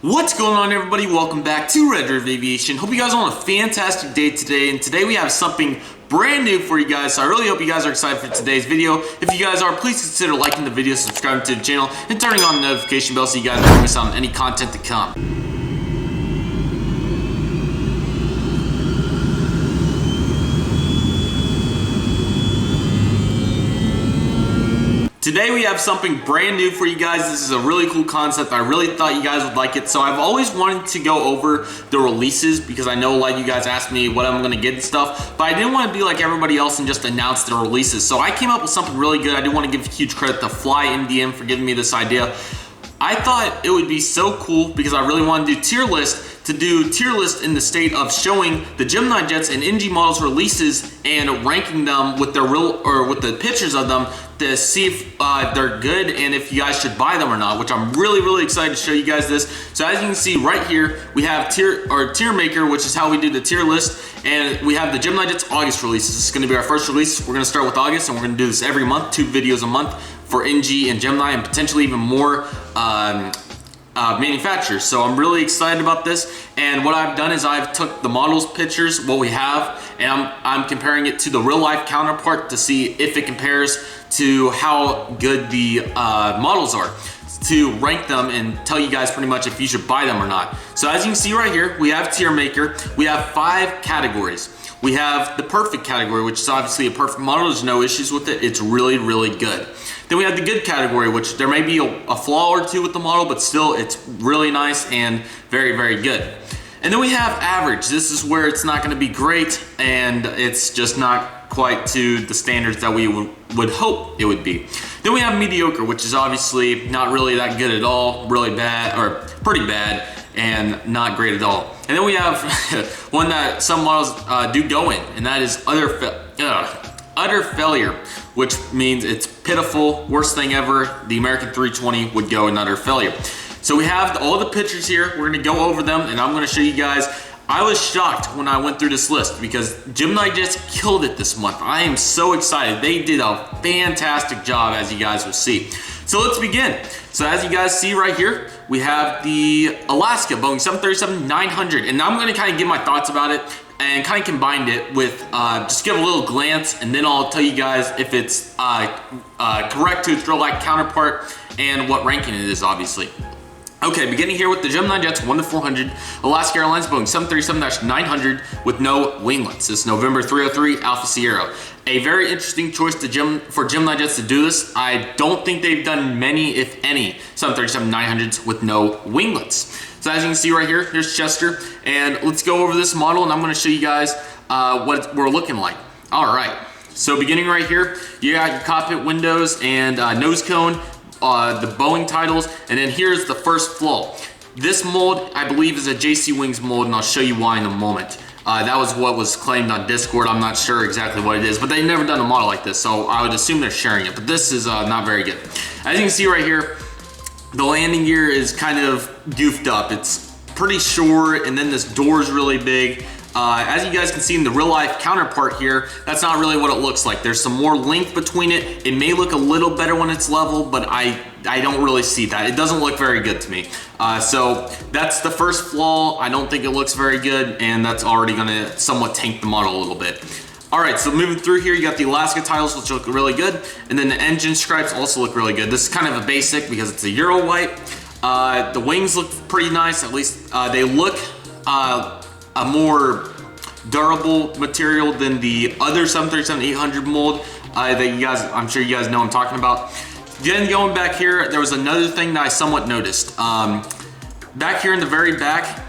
What's going on, everybody? Welcome back to Redriveraviation. Hope you guys are on a fantastic day today, and today we have something brand new for you guys, so I really hope you guys are excited for today's video. If you guys are, please consider liking the video, subscribing to the channel, and turning on the notification bell so you guys don't miss out on any content to come. Today we have something brand new for you guys. This is a really cool concept. I really thought you guys would like it. So I've always wanted to go over the releases because I know a lot of you guys asked me what I'm gonna get and stuff, but I didn't want to be like everybody else and just announce the releases. So I came up with something really good. I do want to give huge credit to Fly MDM for giving me this idea. I thought it would be so cool because I really want to do tier list in the state of showing the Gemini Jets and NG models releases and ranking them with their with the pictures of them to see if they're good and if you guys should buy them or not, which I'm really excited to show you guys this. So as you can see right here, we have tier maker, which is how we do the tier list, and we have the Gemini Jets August releases. This is going to be our first release. We're going to start with August, and we're going to do this every month, 2 videos a month for NG and Gemini, and potentially even more manufacturers. So I'm really excited about this, and what I've done is I've took the models pictures, what we have, and I'm comparing it to the real life counterpart to see if it compares to how good the models are, to rank them and tell you guys pretty much if you should buy them or not. So as you can see right here, we have tier maker. We have 5 categories. We have the perfect category, which is obviously a perfect model. There's no issues with it. It's really good. Then we have the good category, which there may be a flaw or two with the model, but still it's really nice and very good. And then we have average. This is where it's not going to be great and it's just not quite to the standards that we would hope it would be. Then we have mediocre, which is obviously not really that good at all, really bad or pretty bad, and not great at all. And then we have one that some models do go in, and that is utter failure, which means it's pitiful, worst thing ever. The American 320 would go in utter failure. So we have all the pictures here. We're gonna go over them, and I'm gonna show you guys. I was shocked when I went through this list because Gemini Jets killed it this month. I am so excited. They did a fantastic job, as you guys will see. So let's begin. So as you guys see right here, we have the Alaska Boeing 737-900, and I'm gonna kind of give my thoughts about it and kind of combined it with just give a little glance, and then I'll tell you guys if it's correct to its real life counterpart and what ranking it is, obviously. Okay, beginning here with the Gemini Jets 1-400, Alaska Airlines Boeing 737-900 with no winglets. This is November 303 Alpha Sierra. A very interesting choice for Gemini Jets to do this. I don't think they've done many, if any, 737-900s with no winglets. So as you can see right here, here's Chester, and let's go over this model, and I'm going to show you guys what we're looking like. All right, so beginning right here, you got your cockpit windows and nose cone, the Boeing titles, and then here's the first flaw. This mold, I believe, is a JC Wings mold, and I'll show you why in a moment. That was what was claimed on Discord. I'm not sure exactly what it is, but they've never done a model like this, so I would assume they're sharing it, but this is not very good. As you can see right here, the landing gear is kind of goofed up. It's pretty short, and then this door is really big. As you guys can see in the real life counterpart here, that's not really what it looks like. There's some more length between it. It may look a little better when it's level, but I don't really see that. It doesn't look very good to me. So that's the first flaw. I don't think it looks very good, and that's already gonna somewhat tank the model a little bit. All right, so moving through here, you got the Alaska titles, which look really good, and then the engine stripes also look really good. This is kind of a basic because it's a Euro white. The wings look pretty nice, at least they look a more durable material than the other 737-800 mold that you guys, I'm sure you guys know I'm talking about. Then going back here, there was another thing that I somewhat noticed. Back here in the very back,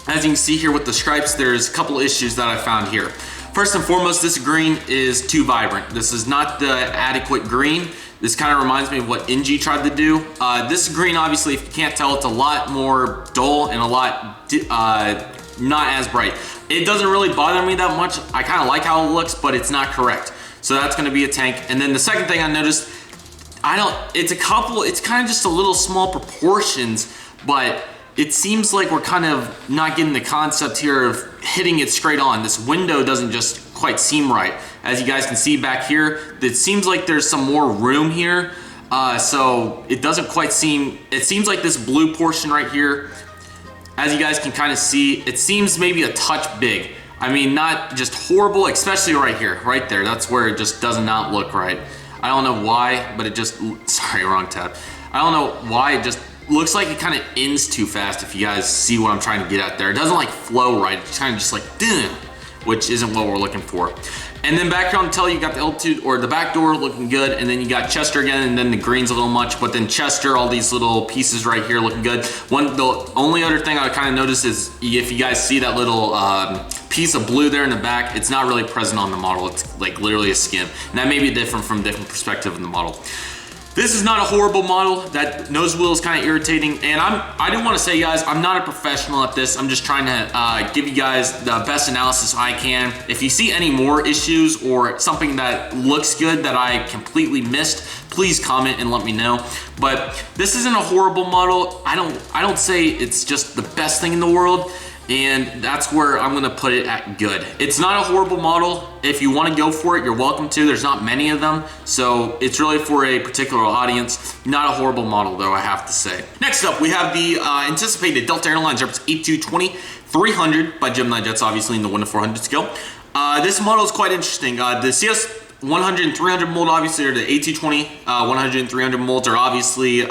as you can see here with the stripes, there's a couple issues that I found here. First and foremost, this green is too vibrant. This is not the adequate green. This kind of reminds me of what NG tried to do. This green, obviously, if you can't tell, it's a lot more dull and a lot not as bright. It doesn't really bother me that much. I kind of like how it looks, but it's not correct. So that's gonna be a tank. And then the second thing I noticed, it's kind of just a little small proportions, but it seems like we're kind of not getting the concept here of hitting it straight on. This window doesn't just quite seem right. As you guys can see back here, it seems like there's some more room here. So it doesn't quite seem, it seems like this blue portion right here As you guys can kind of see, it seems maybe a touch big. I mean, not just horrible, especially right here, right there. That's where it just does not look right. I don't know why, but it just, sorry, wrong tab. I don't know why it just looks like it kind of ends too fast, if you guys see what I'm trying to get at there. It doesn't like flow right, it's kind of just like, which isn't what we're looking for. And then back here on the tail, you got the altitude or the back door looking good, and then you got Chester again, and then the green's a little much, but then Chester, all these little pieces right here looking good. The only other thing I kind of noticed is if you guys see that little piece of blue there in the back, it's not really present on the model. It's like literally a skim, and that may be different from different perspective in the model. This is not a horrible model. That nose wheel is kind of irritating, and I do want to say, guys, I'm not a professional at this. I'm just trying to give you guys the best analysis I can. If you see any more issues or something that looks good that I completely missed, please comment and let me know. But this isn't a horrible model. I don't say it's just the best thing in the world, and that's where I'm gonna put it at good. It's not a horrible model. If you wanna go for it, you're welcome to. There's not many of them, so it's really for a particular audience. Not a horrible model though, I have to say. Next up, we have the anticipated Delta Airlines Airbus A220-300 by Gemini Jets, obviously in the 1 to 400 scale. This model is quite interesting. The CS 100 and 300 mold, obviously, or the A220 100 and 300 molds are obviously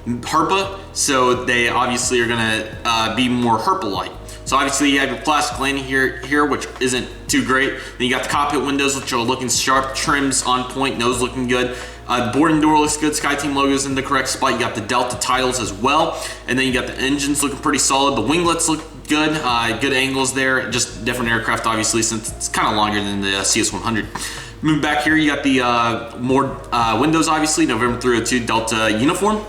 Herpa, so they obviously are gonna be more Herpa-like. So obviously you have your plastic landing here, which isn't too great. Then you got the cockpit windows, which are looking sharp, trims on point, nose looking good. The boarding door looks good, SkyTeam logo's in the correct spot. You got the Delta titles as well, and then you got the engines looking pretty solid. The winglets look good, good angles there. Just different aircraft, obviously, since it's kind of longer than the CS100. Moving back here, you got the more windows, obviously, November 302 Delta uniform.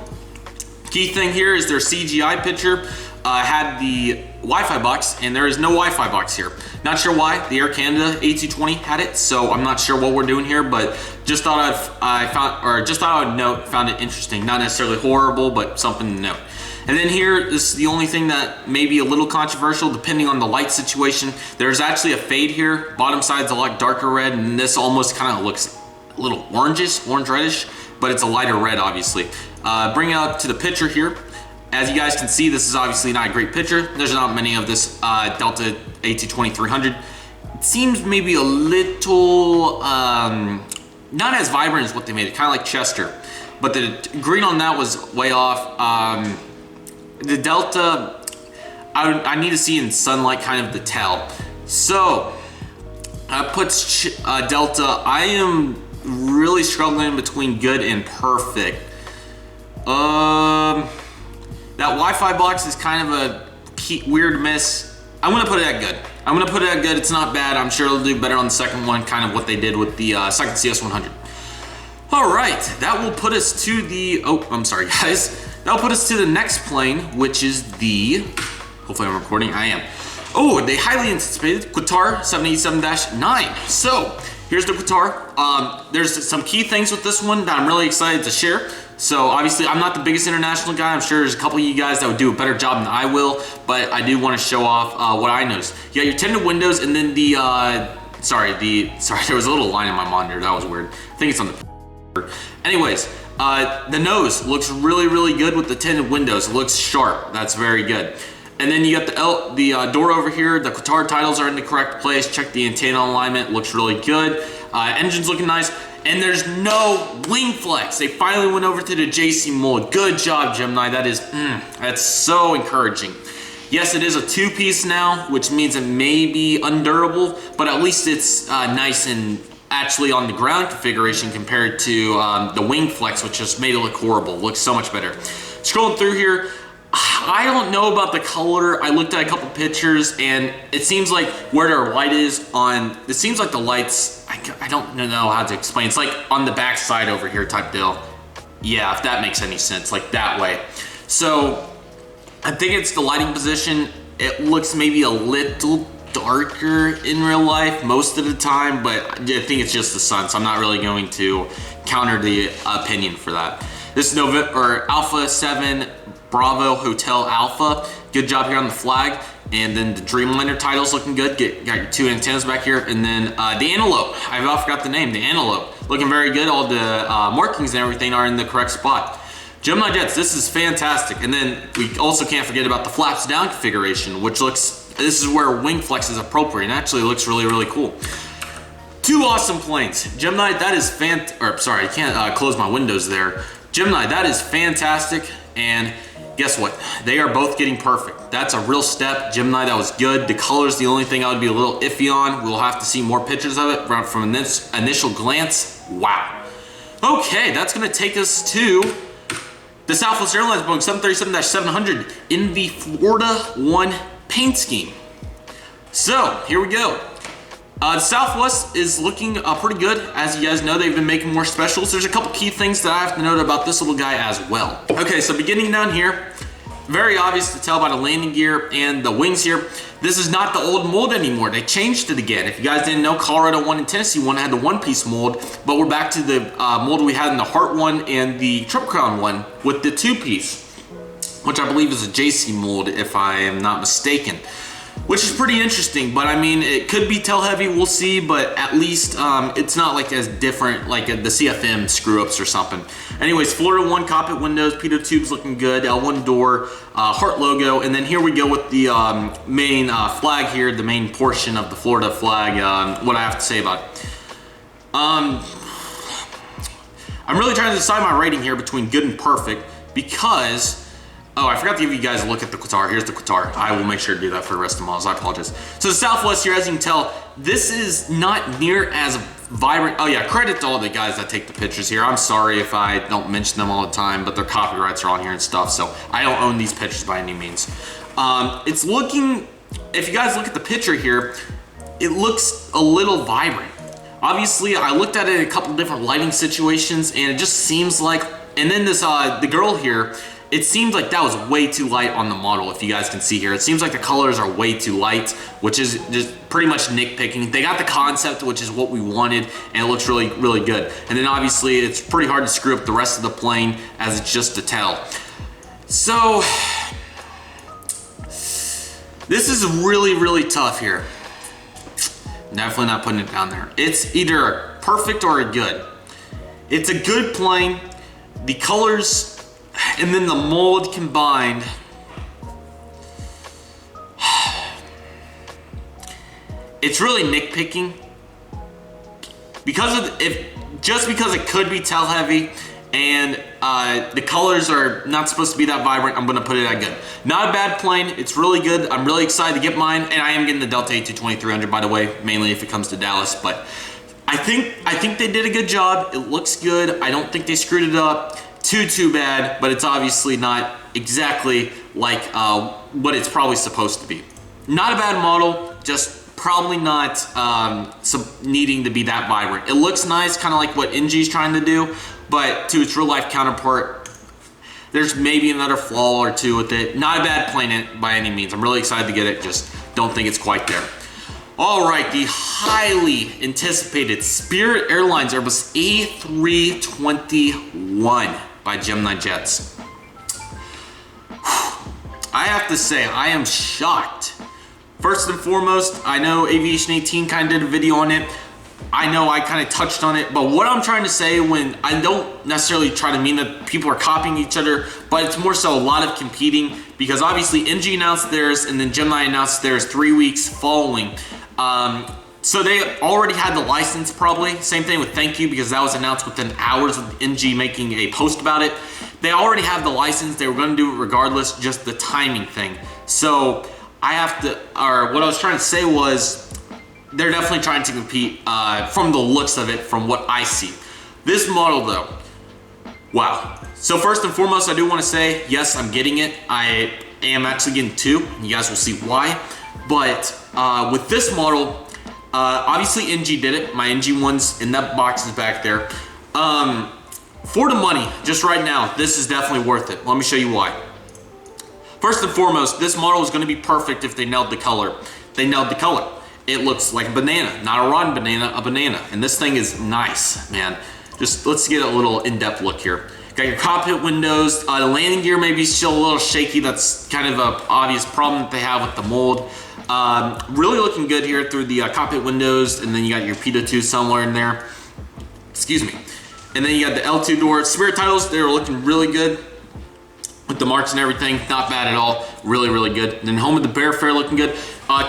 Key thing here is their CGI picture had the Wi-Fi box, and there is no Wi-Fi box here. Not sure why. The Air Canada A220 had it, so I'm not sure what we're doing here, but just thought I would note, found it interesting. Not necessarily horrible, but something to note. And then here, this is the only thing that may be a little controversial depending on the light situation. There's actually a fade here. Bottom side's a lot darker red, and this almost kind of looks a little orange-reddish, but it's a lighter red, obviously. Bring it out to the picture here. As you guys can see, this is obviously not a great picture. There's not many of this Delta A220-300. It seems maybe a little, not as vibrant as what they made it, kind of like Chester. But the green on that was way off. The Delta, I need to see in sunlight kind of the tail. So, puts Delta, I am really struggling between good and perfect. That Wi-Fi box is kind of a weird miss. I'm gonna put it at good. I'm gonna put it at good. It's not bad. I'm sure it'll do better on the second one, kind of what they did with the second CS100. All right, that will put us to the, oh, I'm sorry guys. That'll put us to the next plane, which is the, hopefully I'm recording, I am. Oh, the highly anticipated Qatar 787-9. So, here's the Qatar. There's some key things with this one that I'm really excited to share. So obviously I'm not the biggest international guy. I'm sure there's a couple of you guys that would do a better job than I will, but I do want to show off what I noticed. You got your tinted windows, and then the, sorry, there was a little line in my monitor. That was weird. I think it's on the, anyways, the nose looks really, really good with the tinted windows. It looks sharp. That's very good. And then you got the door over here. The Qatar titles are in the correct place. Check the antenna alignment. Looks really good. Engine's looking nice. And there's no wing flex. They finally went over to the JC mold. Good job, Gemini. That is, that's so encouraging. Yes, it is a two-piece now, which means it may be undurable, but at least it's nice and actually on the ground configuration compared to the wing flex, which just made it look horrible. Looks so much better. Scrolling through here, I don't know about the color. I looked at a couple pictures, and it seems like where their light is on, it seems like the lights, I don't know how to explain. It's like on the back side over here type deal. Yeah, if that makes any sense, like that way. So I think it's the lighting position. It looks maybe a little darker in real life most of the time, but I think it's just the sun, so I'm not really going to counter the opinion for that. This is Alpha 7 Bravo Hotel Alpha. Good job here on the flag. And then the Dreamliner title's looking good. Got your two antennas back here. And then the Antelope. I forgot the name. The Antelope. Looking very good. All the markings and everything are in the correct spot. Gemini Jets, this is fantastic. And then we also can't forget about the flaps down configuration, which looks, this is where wing flex is appropriate and actually looks really, really cool. Two awesome planes. Gemini, that is sorry, I can't close my windows there. Gemini, that is fantastic. And guess what? They are both getting perfect. That's a real step. Gemini, that was good. The color's the only thing I would be a little iffy on. We'll have to see more pictures of it from this initial glance. Wow. Okay, that's gonna take us to the Southwest Airlines Boeing 737-700 in the Florida 1 paint scheme. So, here we go. Southwest is looking pretty good. As you guys know, they've been making more specials. There's a couple key things that I have to note about this little guy as well. Okay, so beginning down here, very obvious to tell by the landing gear and the wings here, this is not the old mold anymore. They changed it again. If you guys didn't know, Colorado 1 and Tennessee 1 had the one-piece mold, but we're back to the mold we had in the Heart 1 and the Triple Crown 1 with the two-piece, which I believe is a JC mold, if I am not mistaken. Which is pretty interesting, but I mean, it could be tail heavy, we'll see, but at least it's not like as different like the CFM screw-ups or something. Anyways, Florida 1 cockpit windows, pitot tubes looking good, L1 door, heart logo, and then here we go with the main flag here, the main portion of the Florida flag, what I have to say about it. I'm really trying to decide my rating here between good and perfect because oh, I forgot to give you guys a look at the Qatar. Here's the Qatar. I will make sure to do that for the rest of the models. I apologize. So the Southwest here, as you can tell, this is not near as vibrant. Oh yeah, credit to all the guys that take the pictures here. I'm sorry if I don't mention them all the time, but their copyrights are on here and stuff, so I don't own these pictures by any means. It's looking, if you guys look at the picture here, it looks a little vibrant. Obviously, I looked at it in a couple different lighting situations, and it just seems like, and then this, the girl here, it seems like that was way too light on the model, if you guys can see here. It seems like the colors are way too light, which is just pretty much nitpicking. They got the concept, which is what we wanted, and it looks really, really good. And then obviously, it's pretty hard to screw up the rest of the plane, as it's just a tail. So, this is really, really tough here. Definitely not putting it down there. It's either a perfect or a good. It's a good plane. The colors and then the mold combined, it's really nitpicking because of just because it could be tail heavy and the colors are not supposed to be that vibrant. I'm gonna put it at good. Not a bad plane. It's really good. I'm really excited to get mine, and I am getting the Delta A220-300, by the way, mainly if it comes to Dallas. But I think they did a good job. It looks good. I don't think they screwed it up too bad, but it's obviously not exactly like what it's probably supposed to be. Not a bad model, just probably not needing to be that vibrant. It looks nice, kind of like what NG's trying to do, but to its real life counterpart, there's maybe another flaw or two with it. Not a bad plane by any means. I'm really excited to get it, just don't think it's quite there. All right, the highly anticipated Spirit Airlines Airbus A321 by Gemini Jets. I have to say, I am shocked. First and foremost, I know Aviation 18 kind of did a video on it. I know I kind of touched on it, but what I'm trying to say, when I don't necessarily try to mean that people are copying each other, but it's more so a lot of competing, because obviously NG announced theirs and then Gemini announced theirs 3 weeks following. So they already had the license probably. Same thing with Thank You, because that was announced within hours of NG making a post about it. They already have the license. They were going to do it regardless, just the timing thing. So I have to, or what I was trying to say was, they're definitely trying to compete from the looks of it, from what I see. This model though, wow. So first and foremost, I do want to say, yes, I'm getting it. I am actually getting two. You guys will see why. But with this model, obviously NG did it. My NG one's in that box is back there. For the money, just right now, this is definitely worth it. Let me show you why. First and foremost, this model is going to be perfect if they nailed the color. They nailed the color. It looks like a banana, not a rotten banana, a banana. And this thing is nice, man. Just let's get a little in-depth look here. Got your cockpit windows. The landing gear may be still a little shaky. That's kind of an obvious problem that they have with the mold. Really looking good here through the cockpit windows, and then you got your pitot 2 somewhere in there. Excuse me. And then you got the L2 door. Spirit titles, they're looking really good. with the marks and everything, not bad at all. Really, really good. And then home of the Bear Fair looking good.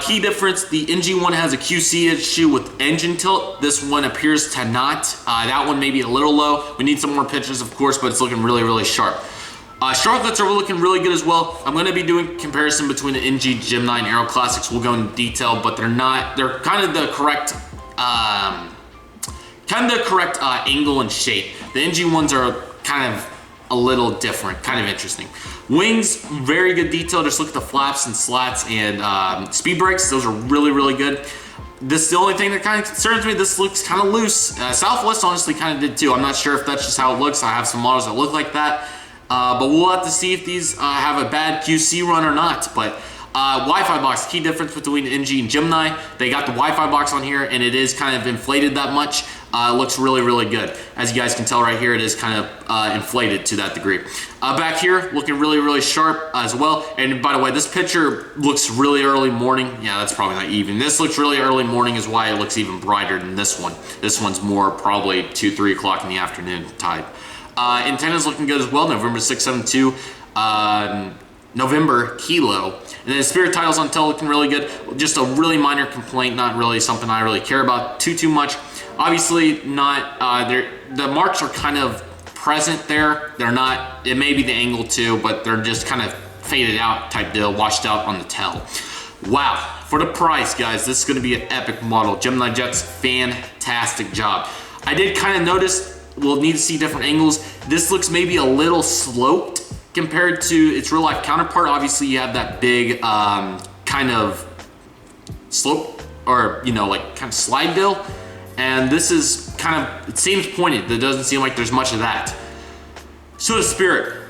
Key difference, the NG one has a QC issue with engine tilt. This one appears to not. That one may be a little low. We need some more pictures, of course, but it's looking really, really sharp. Shotcuts are looking really good as well. I'm going to be doing comparison between the NG, Gemini, and Aero Classics. We'll go into detail, but they're kind of the correct angle and shape. The NG ones are kind of a little different, kind of interesting. Wings, very good detail. Just look at the flaps and slats and speed brakes. Those are really, really good. This is the only thing that kind of concerns me. This looks kind of loose. Southwest honestly kind of did too. I'm not sure if that's just how it looks. I have some models that look like that. But we'll have to see if these have a bad QC run or not. But Wi-Fi box, key difference between NG and Gemini. They got the Wi-Fi box on here and it is kind of inflated that much. It looks really, really good. As you guys can tell right here, it is kind of inflated to that degree. Back here, looking really, really sharp as well. And by the way, this picture looks really early morning. Yeah, that's probably not even. This looks really early morning is why it looks even brighter than this one. This one's more probably 2, 3 o'clock in the afternoon type. Antenna's looking good as well, November 672, November Kilo. And then Spirit titles on tail looking really good. Just a really minor complaint, not really something I really care about too much. Obviously not, the marks are kind of present there. They're not, it may be the angle too, but they're just kind of faded out type deal, washed out on the tail. Wow, for the price, guys, this is gonna be an epic model. Gemini Jets, fantastic job. I did kind of notice, we'll need to see different angles. This looks maybe a little sloped compared to its real life counterpart. Obviously you have that big kind of slope or, you know, like kind of slide deal. And this is kind of, it seems pointed. It doesn't seem like there's much of that. So the Spirit.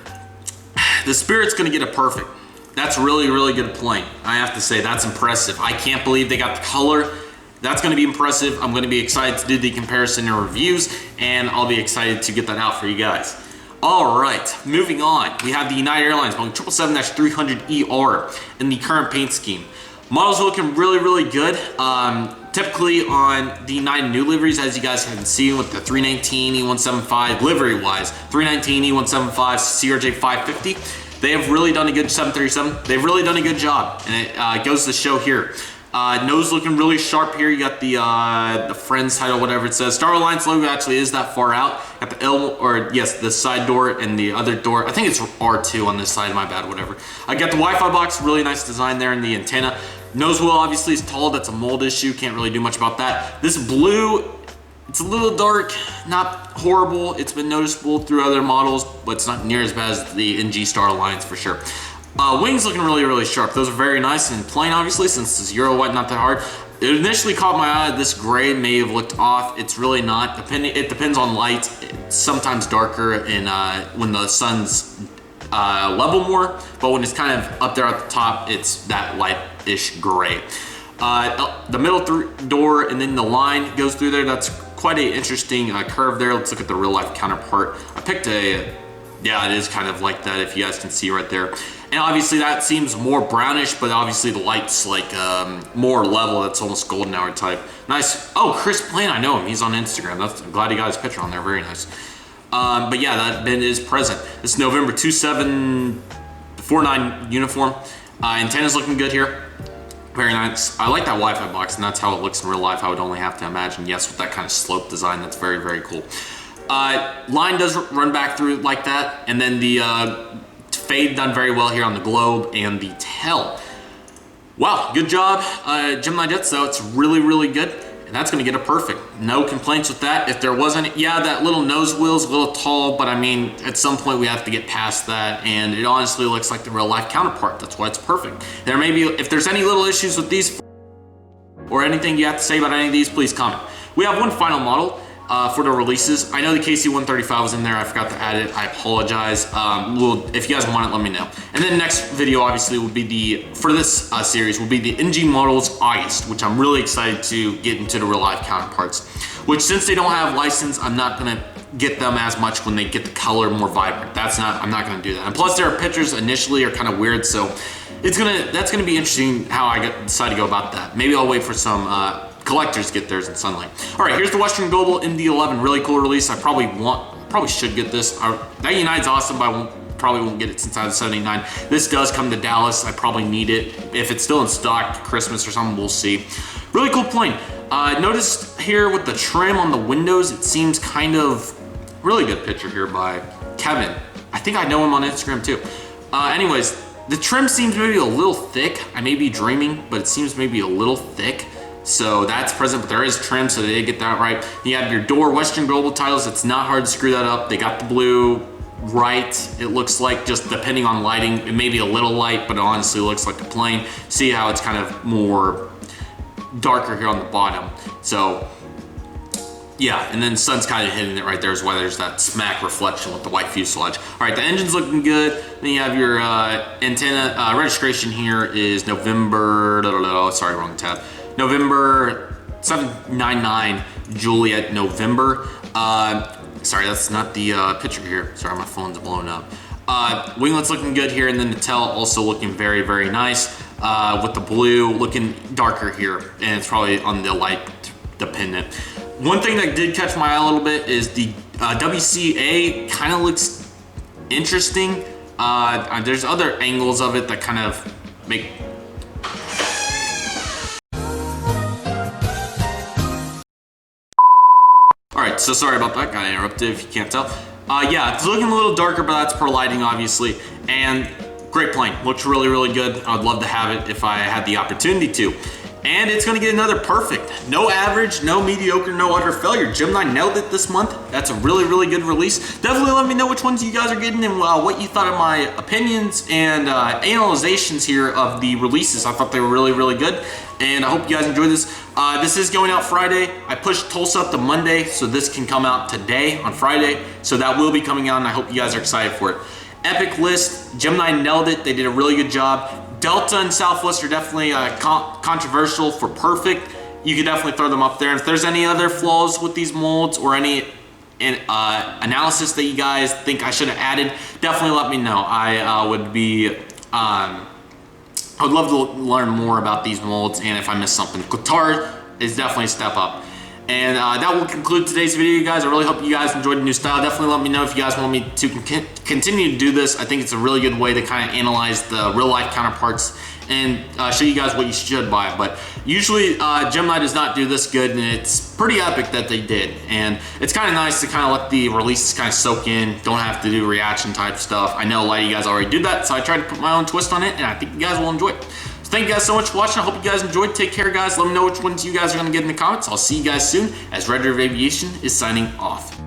The Spirit's gonna get a perfect. That's really, really good plane. I have to say, that's impressive. I can't believe they got the color. That's gonna be impressive. I'm gonna be excited to do the comparison and reviews, and I'll be excited to get that out for you guys. All right, moving on. We have the United Airlines Boeing 777-300ER in the current paint scheme. Models are looking really, really good. Typically on the 9 new liveries, as you guys have seen with the 319 E175 livery-wise, 319 E175 CRJ 550, they have really done a good 737. They've really done a good job, and it goes to show here. Nose looking really sharp here. You got the Friends title, whatever it says. Star Alliance logo actually is that far out. Got the L, or yes, the side door and the other door. I think it's R2 on this side, my bad, whatever. I got the Wi-Fi box, really nice design there in the antenna. Nose wheel obviously is tall, that's a mold issue, can't really do much about that. This blue, it's a little dark, not horrible. It's been noticeable through other models, but it's not near as bad as the NG Star Alliance for sure. Wings looking really, really sharp. Those are very nice and plain, obviously, since it's Euro white, not that hard. It initially caught my eye. This gray may have looked off. It's really not. It depends on light. It's sometimes darker and when the sun's level more, but when it's kind of up there at the top, it's that light-ish gray. The middle door and then the line goes through there. That's quite an interesting curve there. Let's look at the real-life counterpart. I picked a, yeah, it is kind of like that, if you guys can see right there. And obviously that seems more brownish, but obviously the light's like more level. That's almost golden hour type. Nice. Oh, Chris Plain, I know him. He's on Instagram. I'm glad he got his picture on there. Very nice. But yeah, that bin is present. This November 2749 uniform. Antenna's looking good here. Very nice. I like that Wi-Fi box, and that's how it looks in real life. I would only have to imagine. Yes, with that kind of slope design, that's very, very cool. Line does run back through like that, and then the fade done very well here on the globe and the tail. Wow, good job, Gemini Jets, though. It's really, really good, and that's gonna get a perfect. No complaints with that. If there wasn't, yeah, that little nose wheel's a little tall, but I mean, at some point we have to get past that, and it honestly looks like the real life counterpart. That's why it's perfect. There may be, if there's any little issues with these or anything you have to say about any of these, please comment. We have one final model for the releases. I know the KC-135 was in there. I forgot to add it. I apologize. If you guys want it, let me know. And then next video, obviously, will be for this series, will be the NG models August, which I'm really excited to get into the real life counterparts. Which, since they don't have license, I'm not gonna get them as much when they get the color more vibrant. I'm not gonna do that. And plus, their pictures initially are kind of weird, so that's gonna be interesting how I decide to go about that. Maybe I'll wait for some collectors get theirs in sunlight. All right, here's the Western Global MD-11, really cool release. I probably should get this. That United's awesome, but I won't probably won't get it since I have the 789. This does come to Dallas. I probably need it. If it's still in stock, Christmas or something, we'll see. Really cool plane. Notice here with the trim on the windows, it seems kind of, really good picture here by Kevin. I think I know him on Instagram too. Anyways, the trim seems maybe a little thick. I may be dreaming, but it seems maybe a little thick. So that's present, but there is trim, so they did get that right. You have your door Western Global titles. It's not hard to screw that up. They got the blue right. It looks like, just depending on lighting, it may be a little light, but it honestly looks like a plane. See how it's kind of more darker here on the bottom. So yeah, and then sun's kind of hitting it right there is why there's that smack reflection with the white fuselage. All right, the engine's looking good. Then you have your antenna. Registration here is November, sorry, wrong tab. November 799 Juliet November. Sorry, that's not the picture here. Sorry, my phone's blown up. Winglet's looking good here, and then the tail also looking very, very nice. With the blue looking darker here, and it's probably on the light dependent. One thing that did catch my eye a little bit is the WCA kind of looks interesting. There's other angles of it that kind of make. All right, so sorry about that, got interrupted if you can't tell. Yeah, it's looking a little darker, but that's per lighting, obviously. And great plane, looks really, really good. I would love to have it if I had the opportunity to. And it's gonna get another perfect. No average, no mediocre, no utter failure. Gemini nailed it this month. That's a really, really good release. Definitely let me know which ones you guys are getting and what you thought of my opinions and analyzations here of the releases. I thought they were really, really good. And I hope you guys enjoyed this. This is going out Friday. I pushed Tulsa up to Monday, so this can come out today on Friday. So that will be coming out, and I hope you guys are excited for it. Epic list, Gemini nailed it. They did a really good job. Delta and Southwest are definitely controversial for perfect. You could definitely throw them up there. If there's any other flaws with these molds or any analysis that you guys think I should have added, definitely let me know. I would be, I would love to learn more about these molds, and if I missed something. Qatar is definitely a step up. And that will conclude today's video, you guys. I really hope you guys enjoyed the new style. Definitely let me know if you guys want me to continue to do this. I think it's a really good way to kind of analyze the real life counterparts and show you guys what you should buy. But usually Gemini does not do this good, and it's pretty epic that they did. And it's kind of nice to kind of let the releases kind of soak in. Don't have to do reaction type stuff. I know a lot of you guys already do that, so I tried to put my own twist on it, and I think you guys will enjoy it. Thank you guys so much for watching. I hope you guys enjoyed. Take care, guys. Let me know which ones you guys are going to get in the comments. I'll see you guys soon as Redriveraviation is signing off.